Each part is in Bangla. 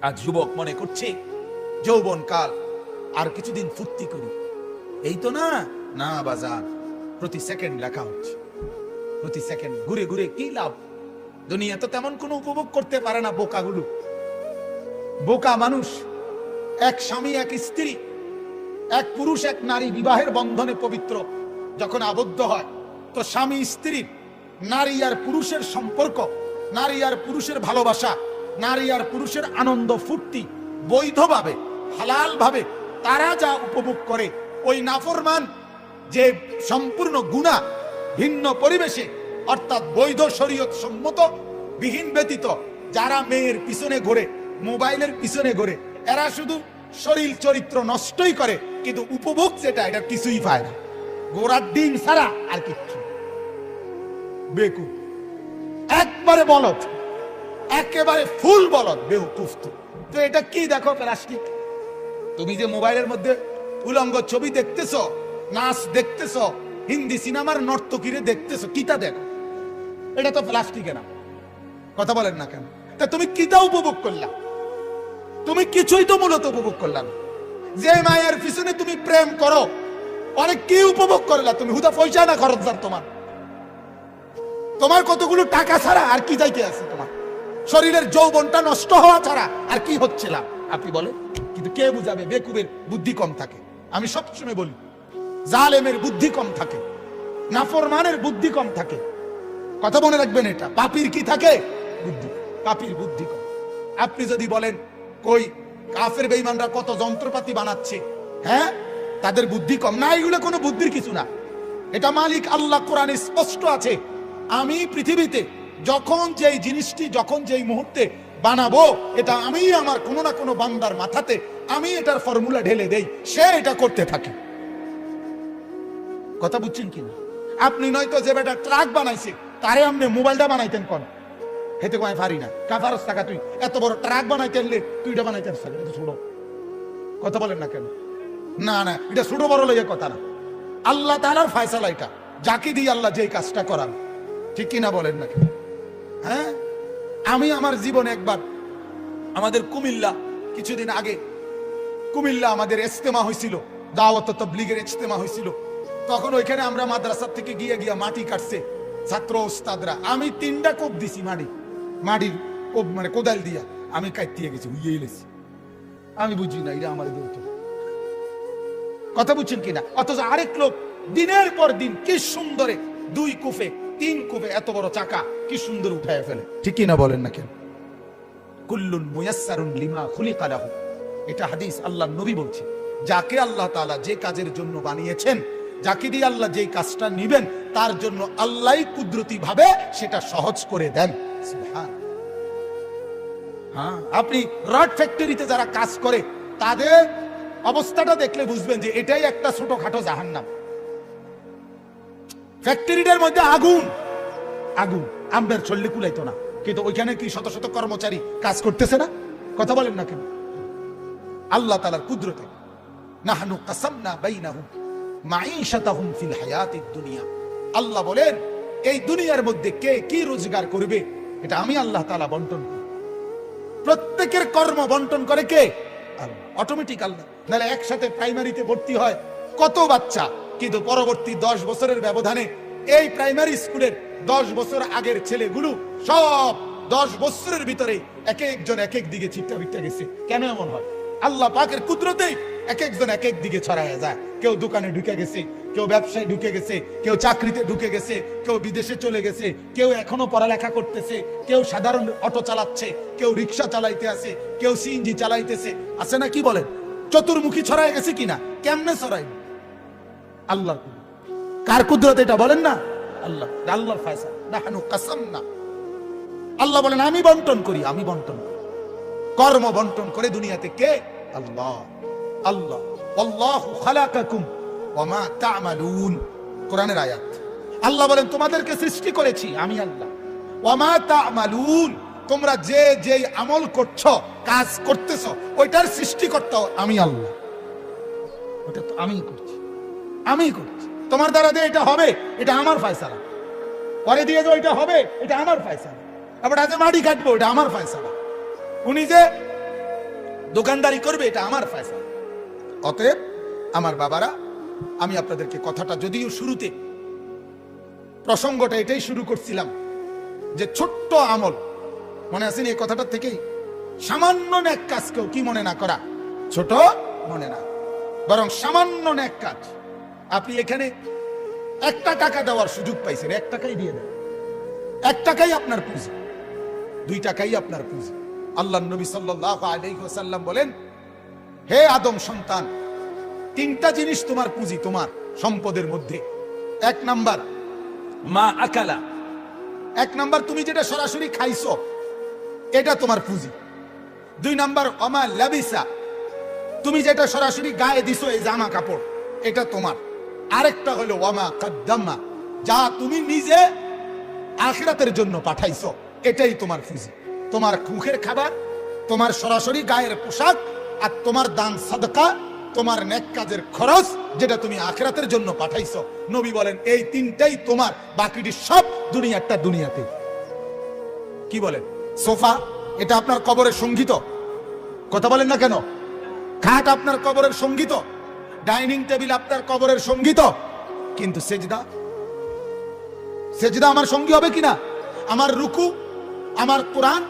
আজ যুবক মনে করছে যৌবন কাল, আর কিছুদিন ফুর্তি করি, এই তো না। না বাজার, প্রতি সেকেন্ড লেখা হচ্ছে, প্রতি সেকেন্ড ঘুরে ঘুরে কি লাভ? দুনিয়া তো তেমন কোনো উপভোগ করতে পারে না বোকাগুলো। বোকা মানুষ। এক স্বামী এক স্ত্রী, এক পুরুষ এক নারী বিবাহের বন্ধনে পবিত্র যখন আবদ্ধ হয়, তো স্বামী স্ত্রীর, নারী আর পুরুষের সম্পর্ক, নারী আর পুরুষের ভালোবাসা, নারী আর পুরুষের আনন্দ ফুর্তি বৈধভাবে হালাল ভাবে তারা যা উপভোগ করে, ওই নাফরমান যে সম্পূর্ণ গুনাহ ভিন্ন পরিবেশে অর্থাৎ বৈধ শরীয়ত সম্মত বিহীন ব্যতীত যারা মেয়ের পিছনে ঘোরে, মোবাইলের পিছনে ঘোরে, এরা শুধু শরীর চরিত্র নষ্টই করে, কিন্তু উপভোগ যেটা এটা কিছুই পায় না। গোড়ার ডিম ছাড়া আর কিচ্ছু। বেকুব, একবারে বলদ, একেবারে ফুল বলদ, বেউকুফ। তো এটা কি দেখো? প্লাস্টিক। তুমি যে মোবাইলের মধ্যে উলঙ্গ ছবি দেখতেছ, নাচ দেখতেছ, হিন্দি সিনেমার নর্তকীরে দেখতেছ, কিতা দেখো? এটা তো প্লাস্টিকে না। কথা বলেন না কেন? তা তুমি কিতা উপভোগ করলা? তুমি কিছুই তো মূলত উপভোগ করলা না। যে মায়ের পিছনে তুমি প্রেম করো, অনেক কি উপভোগ করলা তুমি? হুদা পয়সা না খরচদার তোমার, তোমার কতগুলো টাকা ছাড়া আর কি যাইতে আছে? তোমার শরীরের যৌবনটা নষ্ট হওয়া ছাড়া আর কি হচ্ছিল আপনি বলেন? কিন্তু কে বুঝাবে? বেকুবের বুদ্ধি কম থাকে। আমি সবসময় বলি, জালেমের বুদ্ধি কম থাকে, নাফরমানের বুদ্ধি কম থাকে। কথা মনে রাখবেন, এটা পাপীর কি থাকে? বুদ্ধি। পাপীর বুদ্ধি কম। আপনি যদি বলেন কই কাফের বেঈমানরা কত যন্ত্রপাতি বানাচ্ছে, হ্যাঁ, তাদের বুদ্ধি কম না? এগুলো কোনো বুদ্ধির কিছু না। এটা মালিক আল্লাহ কোরআনে স্পষ্ট আছে, আমি পৃথিবীতে যখন যেই জিনিসটি যখন যেই মুহূর্তে বানাবো, এটা আমি আমার কোনো না কোনো বান্দার মাথাতে আমি এটার ফর্মুলা ঢেলে দেই, সে এটা করতে থাকে। কথা বুঝছেন কিনা? আপনি নয়তো যে বেটা ট্রাক বানাইছে তারে আপনি মোবাইলটা বানাইতেন কোন? হেতে কয় পারি না। কাফারস টাকা তুই এত বড় ট্রাক বানাইতে আনলে তুই এটা বানাইতে পারছিস? এটা ছোট। কথা বলেন না কেন? না না, এটা ছোট বড় লইয়া কথা না। আল্লাহ তাআলার ফয়সালা এটা, যাকে দিয়ে আল্লাহ যেই কাজটা করান। ঠিক কিনা বলেন না কেন? হ্যাঁ, আমি আমার জীবনে একবার আমাদের কুমিল্লা, কিছুদিন আগে কুমিল্লা আমাদের ইজতেমা হয়েছিল, দাওয়াত তাবলীগের ইজতেমা হয়েছিল। তখন ওইখানে আমরা মাদ্রাসা থেকে গিয়ে মাটি কাটছে ছাত্র ওস্তাদরা। আমি 3টা কোপ দিছি, মাটির কোপ, মানে কোদাল দিয়া আমি কাটতে গেছি, উইয়ে এলেছি। আমি বুঝি না এটা আমার দৌত। কথা বুঝছেন কিনা? অথচ আরেক লোক দিনের পর দিন কি সুন্দরে 2 কুফে 3 কুফে এত বড় চাকা কি সুন্দর উঠায় ফেলে। ঠিক কিনা বলেন না কেন? কুল্লুন মুয়াসসারুন লিমা খুলিকা লাহু, এটা হাদিস, আল্লাহর নবী বলছে, যাকে আল্লাহ তাআলা যে কাজের জন্য বানিয়েছেন, যাকে দিয়ে আল্লাহ যেই কাজটা নিবেন, তার জন্য আল্লাহই কুদরতি ভাবে সেটা সহজ করে দেন। সুবহান। হ্যাঁ, আপনি রড ফ্যাক্টরিতে যারা কাজ করে তাদের অবস্থাটা দেখলে বুঝবেন যে এটাই একটা ছোটখাটো জাহান্নাম। ফ্যাক্টরিটার মধ্যে আগুন, আগুন আমাদের চললে কুলাইতো না, কিন্তু ওইখানে কি শত শত কর্মচারী কাজ করতেছে না? কথা বলেন না কেন? আল্লাহ তাআলার কুদরতে। নাহনু কাসামনা বাইনাহুম মাঈশাতাহুম ফিল হায়াতিদ দুনিয়া, আল্লাহ বলেন এই দুনিয়ার মধ্যে কে কি রোজগার করবে এটা আমি আল্লাহ তাআলা বন্টন করি। প্রত্যেকের কর্ম বন্টন করে কে? অটোমেটিক আল্লাহ। নাহলে একসাথে প্রাইমারিতে ভর্তি হয় কত বাচ্চা, কিন্তু পরবর্তী 10 বছরের ব্যবধানে এই প্রাইমারি স্কুলের 10 বছর আগের ছেলেগুলো সব 10 বছরের ভিতরে এক একজন এক এক দিকে ছিটটা বিটটা গেছে। কেন এমন হয়? আল্লাহ পাকের কুদরতেই এক একজন এক এক দিকে ছড়ায় যায়। কেউ দোকানে ঢুকে গেছে, কেউ ব্যবসায় ঢুকে গেছে, কেউ চাকরিতে ঢুকে গেছে, কেউ বিদেশে চলে গেছে, কেউ এখনো পড়ালেখা করতেছে, কেউ সাধারণ অটো চালাচ্ছে, কেউ রিক্সা চালাইতে আছে, কেউ সিএনজি চালাইতেছে। আছে না? কি বলেন? চতুর্মুখী ছড়ায় গেছে কিনা? কেমনে ছড়াই? আল্লাহ। কার কুদরত এটা বলেন না? আল্লাহ। আল্লাহর ফয়সালা। নাহনু কাসামনা, আল্লাহ বলেন আমি বন্টন করি, আমি বন্টন করি। কর্ম বন্টন করে দুনিয়াতে কে? আল্লাহ। আল্লাহ আল্লাহু খালাকাকুম ওয়া মা তা'মালুন, কোরআনের আয়াত। আল্লাহ বলেন তোমাদেরকে সৃষ্টি করেছি আমি আল্লাহ। ওয়া মা তা'মালুন, তোমরা যে যে আমল করছো, কাজ করতেছো, ওইটার সৃষ্টিকর্তা আমি আল্লাহ। ওটা তো আমি করছি, আমি করছি। তোমার দ্বারা দিয়ে এটা হবে, এটা আমার ফয়সালা। পরে দিয়ে যে এটা হবে, এটা আমার ফয়সালা। আবার আজ মাটি কাটবো, এটা আমার ফয়সালা। উনি যে দোকানদারি করবে, এটা আমার ফয়সালা। অতএব আমার বাবারা, আমি আপনাদেরকে কথাটা যদিও শুরুতে প্রসঙ্গটা এটাই শুরু করছিলাম যে ছোট্ট আমল, মনে আছেন এই কথাটা থেকেই, সামান্য নেক কাজকেও কি মনে না করা, ছোট মনে না, বরং সামান্য নেক কাজ। আপনি এখানে 1 টাকা দেওয়ার সুযোগ পাইছেন, 1 টাকাই দিয়ে দেন, 1 টাকাই আপনার পুঁজি, 2 টাকাই আপনার পুঁজি। আল্লাহর নবী সাল্লাল্লাহু আলাইহি ওয়াসাল্লাম বলেন, হে আদম সন্তান, 3টা জিনিস তোমার পুঁজি, তোমার সম্পদের মধ্যে। 1 নাম্বার মা আকালা, 1 নাম্বার তুমি যেটা সরাসরি খাইছো, এটা তোমার পুঁজি। 2 নাম্বার ওমা লাবিসা, তুমি যেটা সরাসরি গায়ে দিছো, এই জামা কাপড়, এটা তোমার। আরেকটা হলো ওয়ামা কাদ্দামা, যা তুমি নিজে আখিরাতের জন্য পাঠাইছো, এটাই তোমার পুঁজি। তোমার মুখের খাবার, তোমার সরাসরি গায়ের পোশাক, আর তোমার দান সাদকা, তোমার নেক কাজের খরচ, যেটা তুমি আখিরাতের জন্য পাঠাইছো। নবী বলেন এই 3টাই তোমার, বাকিটি সব দুনিয়াটা দুনিয়াতে। কি বলেন? সোফা, এটা আপনার কবরের সঙ্গীত, কথা বলেন না কেন? খাট আপনার কবরের সঙ্গীত, ডাইনিং টেবিল আপনার কবরের সঙ্গীত, কিন্তু সেজদা, সেজদা আমার সঙ্গী হবে কিনা? আমার রুকু, আমার কোরআন,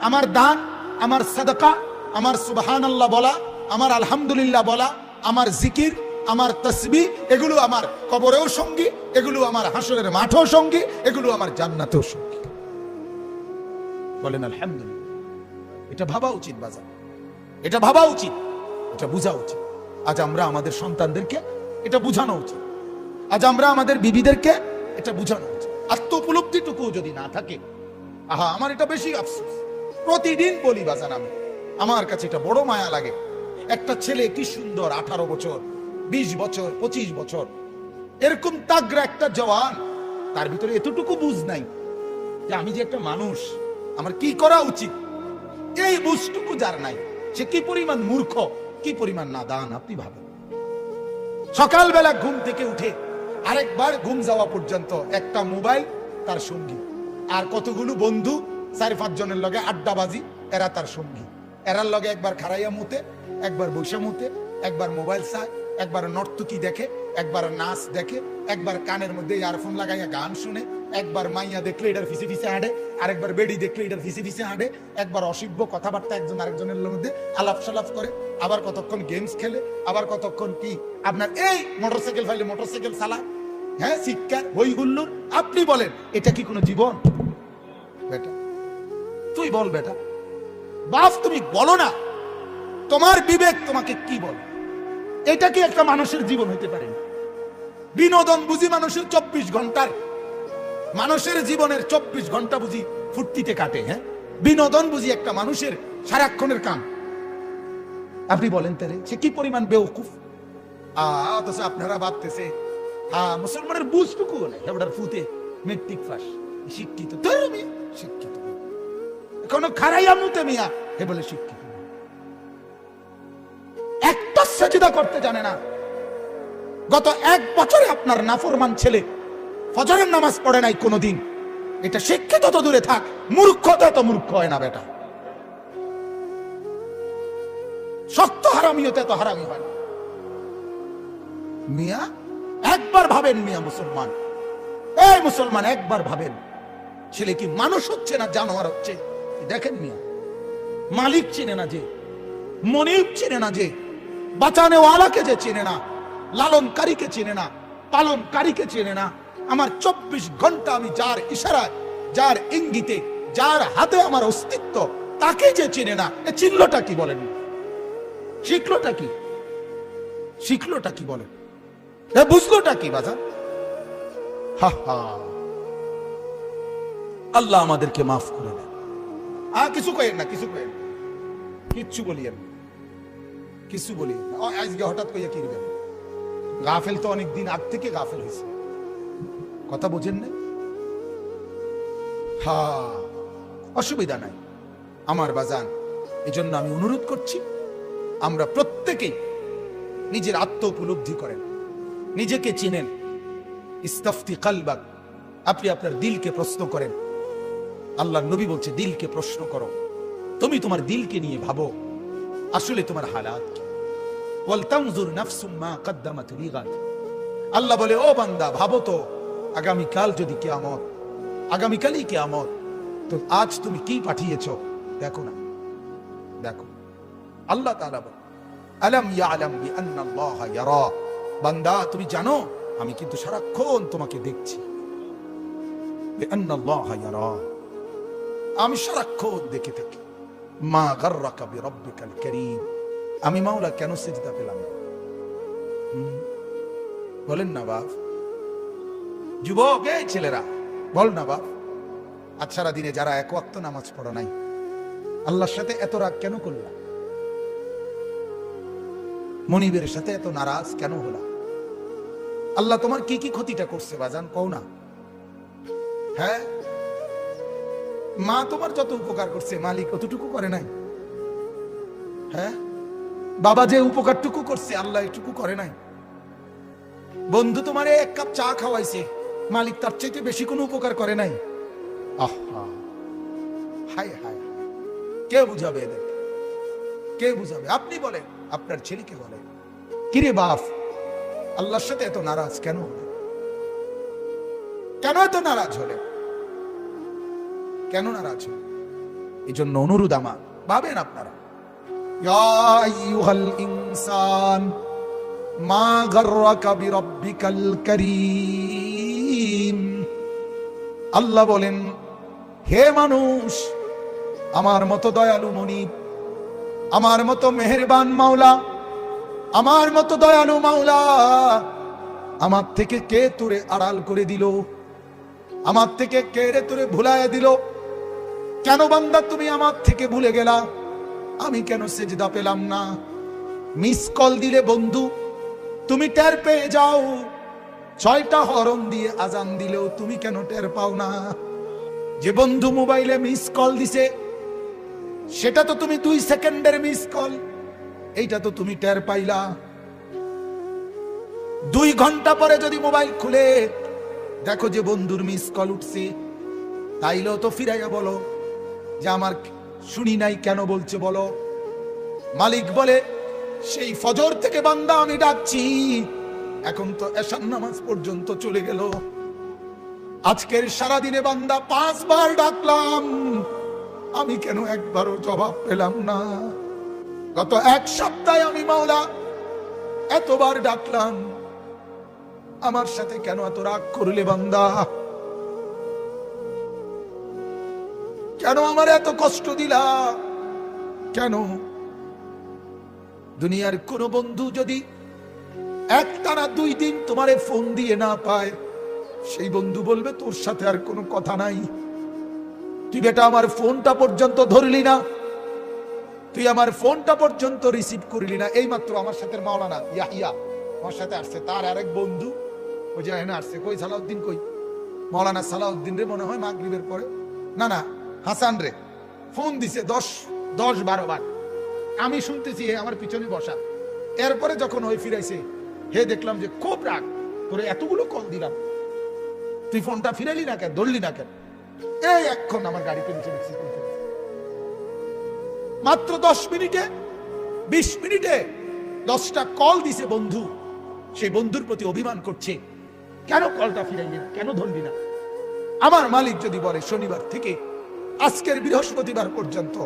আমার দান, আমার সাদাকা, আমার সুবহানাল্লাহ বলা, আমার আলহামদুলিল্লাহ বলা, আমার জিকির, আমার তাসবিহ, এগুলো আমার কবরেও সঙ্গী, এগুলো আমার হাসরের মাঠেও সঙ্গী, এগুলো আমার জান্নাতেও সঙ্গী। বলেন আলহামদুলিল্লাহ। এটা ভাবা উচিত বাজার, এটা ভাবা উচিত, এটা বোঝা উচিত। আজ আমরা আমাদের সন্তানদেরকে এটা বুঝানো উচিত, আজ আমরা আমাদের বিবিদেরকে এটা বুঝানো উচিত। আত্ম উপলব্ধিটুকু যদি না থাকে, আহা, আমার এটা বেশি আফসোস। প্রতিদিন বলি বাজান, আমি, আমার কাছে এটা বড় মায়া লাগে। একটা ছেলে কি সুন্দর, 18 বছর, 20 বছর, 25 বছর, এরকম তাগড়া একটা জওয়ান, তার ভিতরে এতটুকু বুঝ নাই যে আমি যে একটা মানুষ, আমার কি করা উচিত, এই বুঝটুকু যার নাই, সে কি পরিমাণ মূর্খ, কি পরিমাণ নাদান। আপনি ভাবেন, সকালবেলা ঘুম থেকে উঠে আরেকবার ঘুম যাওয়া পর্যন্ত একটা মোবাইল তার সঙ্গী, আর কতগুলো বন্ধু 4-5 জনের লগে আড্ডাবাজি, এরা তার সঙ্গী। এরার লগে একবার খারাইয়া মুতে, একবার বৈশা মুতে, একবার মোবাইল চায়, একবার নর্তকী দেখে, একবার নাচ দেখে, একবার কানের মধ্যে ইয়ারফোন লাগাইয়া গান শুনে, একবার মাইয়া দেখলে এটার ফিসে ফিসে হাঁটে, আরেকবার বেড়ি দেখলে এটার ফিসে ফিসে হাঁটে, একবার অসভ্য কথাবার্তা একজন আরেকজনের মধ্যে আলাপ সালাপ করে, আবার কতক্ষণ গেমস খেলে, আবার কতক্ষণ কি আপনার এই মোটরসাইকেল ফাইলে মোটরসাইকেল চালায়, হ্যাঁ, শিক্ষা হই হুল্লুর। আপনি বলেন এটা কি কোনো জীবন? বেটা তুই বল, বেটা বাপ তুমি বলো না, তোমার বিবেক তোমাকে কি বল? এটা কি একটা মানুষের জীবন হইতে পারে? বিনোদন বুঝি মানুষের 24 ঘন্টার, মানুষের জীবনের 24 ঘন্টা বুঝি ফুর্তিতে কাটে, হ্যাঁ, বিনোদন বুঝি একটা মানুষের সারাক্ষণের কাম। আপনি বলেন তাহলে সে কি পরিমাণ বেওকুফ। অথচ আপনারা ভাবতেছে মুসলমানের বুঝটুকু নেই, এবার ফুতে মেট্রিক পাস, শিক্ষিত, শিক্ষিত, কোনো খারাইয়া মুতে মিয়া হে বলে শিক্ষিত, একটা সেজদা করতে জানে না। গত 1 বছরে আপনার নাফরমান ছেলে ফজরের নামাজ পড়ে নাই কোনোদিন, এটা শিক্ষিত তো দূরে থাক, মূর্খতা তো মূর্খ হয় না বেটা। শক্ত হারামিতে তো হারামি হয় না। মিয়া একবার ভাবেন, মিয়া মুসলমান, এই মুসলমান একবার ভাবেন, ছেলে কি মানুষ হচ্ছে না জানোয়ার হচ্ছে? দেখেন মিয়া, মালিক চেনে না যে, মনিব চেনে না যে, বাঁচানেওয়ালাকে যে চেনে না, লালনকারীকে চেনে না, পালনকারীকে চেনে না, আমার 24 ঘন্টা আমি যার ইশারায়, যার ইঙ্গিতে, যার হাতে আমার অস্তিত্ব, তাকে যে চেনে না, এ চিনলটা কি বলেন? শিখলোটা কি? শিখলোটা কি বলেন? এ বুঝলোটা কি বাজার? হা হা, আল্লাহ আমাদেরকে মাফ করে দেন। কিছু কইেন না, কিছু কইেন, কিচ্ছু বলিয়েন, কিছু বলিয়েন না। আজকে হঠাৎ কইয়া কি করবেন? গাফেল তো অনেক দিন আগ থেকে গাফেল হয়েছে, কথা বোঝেন না? হ্যাঁ, অসুবিধা নাই আমার বাজান। এই জন্য আমি অনুরোধ করছি, আমরা প্রত্যেকেই নিজের আত্ম উপলব্ধি করেন, নিজেকে চিনেন। ইস্তাফতি কালবাক, আপনি আপনার দিলকে প্রশ্ন করেন। আল্লাহর নবী বলছে দিলকে প্রশ্ন করো, তুমি তোমার দিলকে নিয়ে ভাবো। আসলে তোমার হালাত কি। ওয়াল তানজুর নাফসুম মা কদ্দামাত লিগাদ। আল্লাহ বলে, ও বান্দা, ভাবো তো আগামীকাল যদি কিয়ামত, আগামীকালই কিয়ামত, তো আজ তুমি কি পাঠিয়েছো দেখো না, দেখো। আল্লাহ তাআলা বলে, আলাম ইয়ালাম বিআন্নাল্লাহা ইয়ারা। বান্দা, তুমি জানো আমি কিন্তু সারাক্ষণ তোমাকে দেখছি। বিআন্নাল্লাহা ইয়ারা, আমি সারাক্ষণ দেখে থাকি। মা গাররাকা বিরাব্বিকাল কারীম। আমি মাওলা কেন সিজদা পেলাম না? বলেন না বাপ, যুবক, এই ছেলেরা বল না বাপ, আজ সারা দিনে যারা এক ওয়াক্ত নামাজ পড়ো নাই, আল্লাহর সাথে এত রাগ কেন করলা? মনিবের সাথে এত নারাজ কেন হলা? আল্লাহ তোমার কি কি ক্ষতিটা করছে বাজান, কও না। হ্যাঁ, মা তোমার যত উপকার করছে মালিক অতটুকু করে নাই? হ্যাঁ, বাবা যে উপকারটুকু করছে আল্লাহ এটুকু করে নাই? বন্ধু তোমারে এক কাপ চা খাওয়াইছে, মালিক তার চাইতে বেশি কোনো উপকার করে নাই? আহা, হায় হায়, কে বুঝাবে এদের? কে বুঝাবে? আপনি বলেন, আপনার ছেলেকে বলেন, কিরে বাপ, আল্লাহর সাথে এত নারাজ কেন হলে? কেন এত নারাজ হলে? কেন নারাজ হলে? এই জন্য অনুরোধ আমার, ভাবেন আপনারা। ইয়া আইয়ুহাল ইনসান মা গাররাকা বিরাব্বিকাল কারীম। আল্লাহ বলেন, হে মানুষ, আমার মতো দয়ালু মনিব, আমার মতো মেহেরবান মাওলা, আমার মতো দয়ালু মাওলা, আমার থেকে কে তোরে আড়াল করে দিল? আমার থেকে কে রে তোরে ভুলায় দিল? কেন বান্দা তুমি আমার থেকে ভুলে গেলা? আমি কেন সেজদা পেলাম না? মিস কল দিলে বন্ধু তুমি টের পেয়ে যাও, 6টা হরন দিয়ে আজান দিলেও তুমি কেন টের পাও না? যে বন্ধু মোবাইলে মিস কল দিছে সেটা তো তুমি 2 সেকেন্ডের মিস কল, এইটা তো তুমি টের পাইলা। 2 ঘন্টা পরে যদি মোবাইল খুলে দেখো যে বন্ধুর মিস কল উঠছে, তাইলেও তো ফিরাইয়া বলো যে আমার শুনি নাই, কেন বলছে বলো। মালিক বলে, সেই ফজর থেকে বান্দা আমি ডাকছি, এখন তো এশার নামাজ পর্যন্ত চলে গেল। আজকের সারা দিনে বান্দা 5 বার ডাকলাম, আমি কেন একবারও জবাব পেলাম না? গত 1 সপ্তাহে আমি মাওলা এতবার ডাকলাম, আমার সাথে কেন এত রাগ করলে বান্দা? কেন আমার এত কষ্ট দিলা? কেন? দুনিয়ার কোন বন্ধু যদি একটানা 2 দিন তোমারে ফোন দিয়ে না পায়, সেই বন্ধু বলবে তোর সাথে আর কোনো কথা নাই। তুই বেটা আমার ফোনটা পর্যন্ত ধরলি না, তুই আমার ফোনটা পর্যন্ত রিসিভ করলি না। এই মাত্র আমার সাথে মাওলানা ইয়াহিয়া আমার সাথে আসছে, তার আরেক বন্ধু ওই যে এখানে আসছে, কই সালাউদ্দিন, কই মাওলানা সালাউদ্দিন রে, মনে হয় মাগরিবের পরে, না না হাসান রে, ফোন দিছে 10-12 বার। আমি শুনতেছি, হে আমার পিছনে বসা। এরপরে যখন ওই ফিরাইছে, হে দেখলাম যে খুব রাগ, তোরে এতগুলো কল দিলাম, তুই ফোনটা ফিরাইলি না কেন, ধরলি না কেন? এই এখন আমার গাড়িতে নিচে দেখছি, মাত্র 10 মিনিটে 20 মিনিটে 10টা কল দিছে বন্ধু। সেই বন্ধুর প্রতি অভিমান করছে, কেন কলটা ফিরাইলি না, কেন ধরলি না? আমার মালিক যদি বলে শনিবার থেকে আজকের বৃহস্পতিবার পর্যন্ত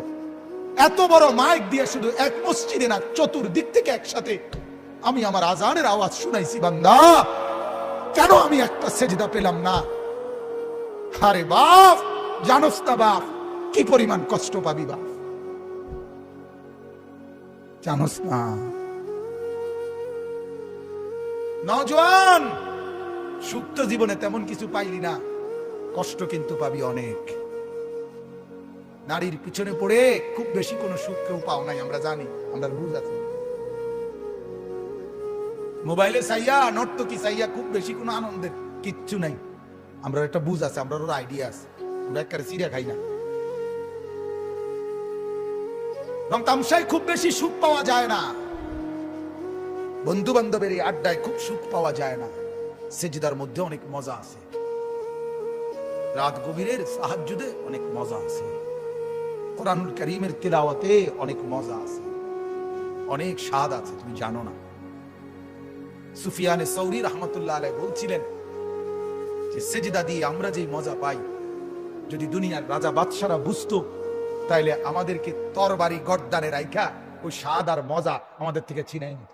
এত বড় মাইক দিয়ে শুধু এক মসজিদে না, চতুর্দিক থেকে একসাথে আমি আমার আজানের আওয়াজ শুনাইছি, বান্দা কেন আমি একটা সেজদা পেলাম না? আরে বাপ, জানোস না বাপ কি পরিমাণ কষ্ট পাবি বাপ, জানোস না? নওজোয়ান, সুপ্ত জীবনে তেমন কিছু পাইলি না, কষ্ট কিন্তু পাবি অনেক। নারীর পিছনে পড়ে খুব বেশি কোনো সুখ কেউ পাও নাই, আমরা জানি, আমরা বুঝ আছে। মোবাইলে চাইয়া, নর্তকী চাইয়া খুব বেশি কোনো আনন্দের কিচ্ছু নাই, আমরা একটা বুঝ আছে, আমরা ওর আইডিয়া আছে, আমরা একেবারে চিড়া খাই না। রং তামসায় খুব বেশি সুখ পাওয়া যায় না, বন্ধু বান্ধবের এই আড্ডায় খুব সুখ পাওয়া যায় না। সেজদার মধ্যে অনেক মজা আছে, রাত গভীরের সাহাজ্জুদে অনেক মজা আছে, কোরআনুল কারীমের তিলাওয়াতে অনেক মজা আছে। অনেক স্বাদ আছে, তুমি জানো না। সুফিয়ানে সৌরি রহমতুল্লাহ আলাইহি বলছিলেন যে সেজদা দিয়ে আমরা যেই মজা পাই, যদি দুনিয়ার রাজা বাদশারা বুঝতো, তাইলে আমাদেরকে তরবারি গর্দানে রাইখা ওই স্বাদ আর মজা আমাদের থেকে ছিনাই নিত।